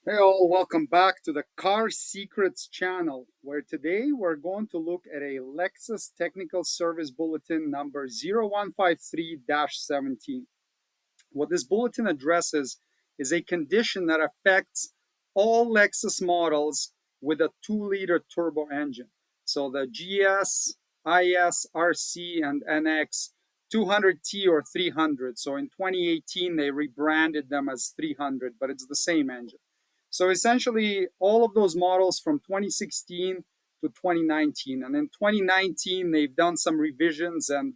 Hey all, welcome back to the Car Secrets channel, where today we're going to look at a Lexus Technical Service Bulletin number 0153-17. What this bulletin addresses is a condition that affects all Lexus models with a 2-liter turbo engine. So the GS, IS, RC, and NX 200T or 300. So in 2018, they rebranded them as 300, but it's the same engine. So essentially, all of those models from 2016 to 2019. And in 2019, they've done some revisions and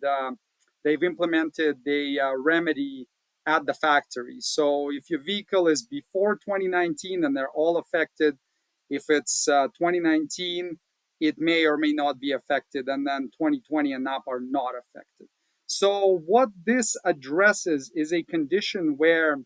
they've implemented a remedy at the factory. So if your vehicle is before 2019, then they're all affected. If it's 2019, it may or may not be affected, and then 2020 and up are not affected. So what this addresses is a condition where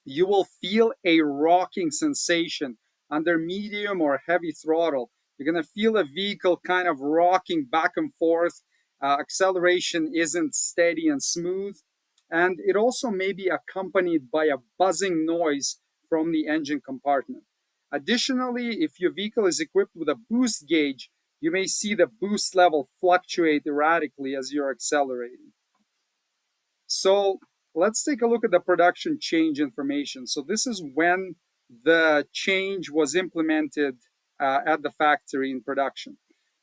you will feel a rocking sensation under medium or heavy throttle. You're going to feel a vehicle kind of rocking back and forth. Acceleration isn't steady and smooth. And it also may be accompanied by a buzzing noise from the engine compartment. Additionally, if your vehicle is equipped with a boost gauge, you may see the boost level fluctuate erratically as you're accelerating. So let's take a look at the production change information. So this is when the change was implemented at the factory in production.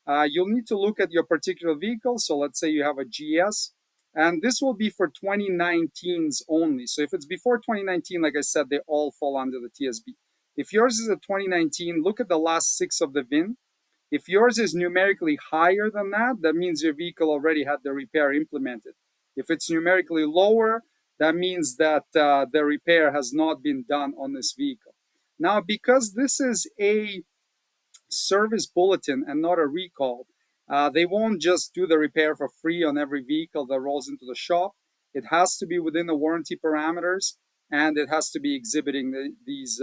You'll need to look at your particular vehicle. So let's say you have a GS, and this will be for 2019s only. So if it's before 2019, like I said, they all fall under the TSB. If yours is a 2019, look at the last 6 of the VIN. If yours is numerically higher than that, that means your vehicle already had the repair implemented. If it's numerically lower, that means that the repair has not been done on this vehicle. Now, because this is a service bulletin and not a recall, they won't just do the repair for free on every vehicle that rolls into the shop. It has to be within the warranty parameters, and it has to be exhibiting these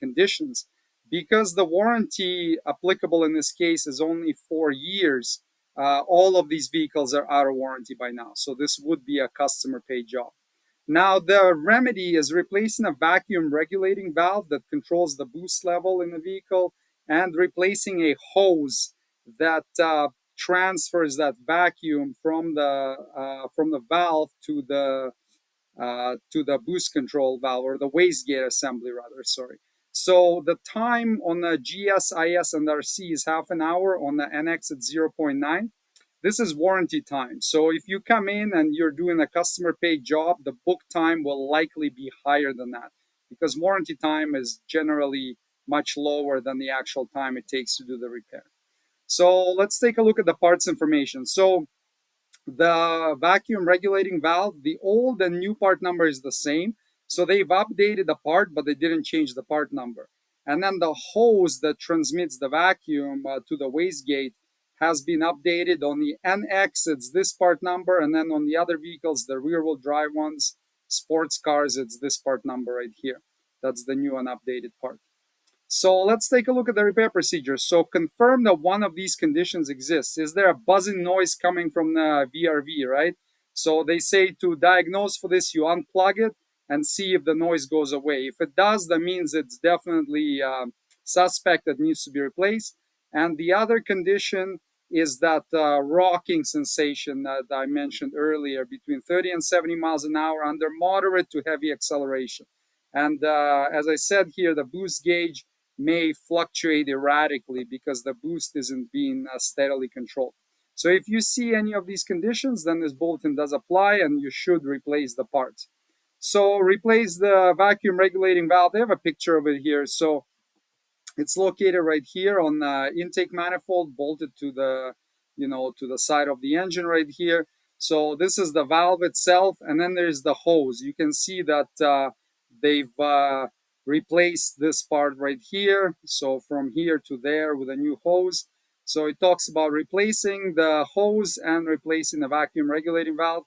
conditions. Because the warranty applicable in this case is only 4 years, all of these vehicles are out of warranty by now. So this would be a customer paid job. Now, the remedy is replacing a vacuum regulating valve that controls the boost level in the vehicle and replacing a hose that transfers that vacuum from the valve to the boost control valve, or the wastegate assembly rather. Sorry. So the time on the GS, IS, and RC is half an hour. On the NX, it's 0.9. This is warranty time. So if you come in and you're doing a customer paid job, the book time will likely be higher than that, because warranty time is generally much lower than the actual time it takes to do the repair. So let's take a look at the parts information. So the vacuum regulating valve, the old and new part number is the same. So they've updated the part, but they didn't change the part number. And then the hose that transmits the vacuum to the wastegate has been updated. On the NX, it's this part number. And then on the other vehicles, the rear wheel drive ones, sports cars, it's this part number right here. That's the new and updated part. So let's take a look at the repair procedure. So confirm that one of these conditions exists. Is there a buzzing noise coming from the VRV, right? So they say to diagnose for this, you unplug it and see if the noise goes away. If it does, that means it's definitely suspect that needs to be replaced. And the other condition is that rocking sensation that I mentioned earlier, between 30 and 70 miles an hour under moderate to heavy acceleration. And as I said here, the boost gauge may fluctuate erratically because the boost isn't being steadily controlled. So if you see any of these conditions, then this bulletin does apply and you should replace the parts. So replace the vacuum regulating valve. They have a picture of it here. So it's located right here on the intake manifold, bolted to the, to the side of the engine right here. So this is the valve itself, and then there's the hose. You can see that they've replaced this part right here. So from here to there with a new hose. So it talks about replacing the hose and replacing the vacuum regulating valve.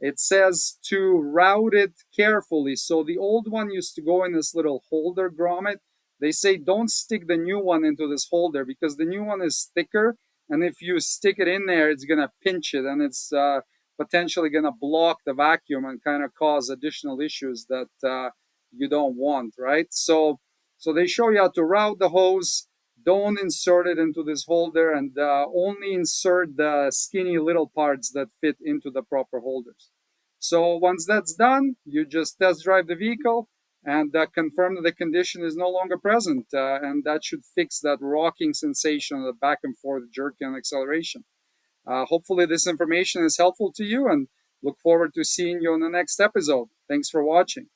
It says to route it carefully. So the old one used to go in this little holder grommet. They say don't stick the new one into this holder because the new one is thicker, and if you stick it in there, it's gonna pinch it, and it's potentially gonna block the vacuum and kind of cause additional issues that you don't want, right? So So they show you how to route the hose. Don't insert it into this holder, and only insert the skinny little parts that fit into the proper holders. So once that's done, you just test drive the vehicle and confirm that the condition is no longer present, and that should fix that rocking sensation, the back and forth jerking on acceleration. Hopefully this information is helpful to you, and look forward to seeing you on the next episode. Thanks for watching.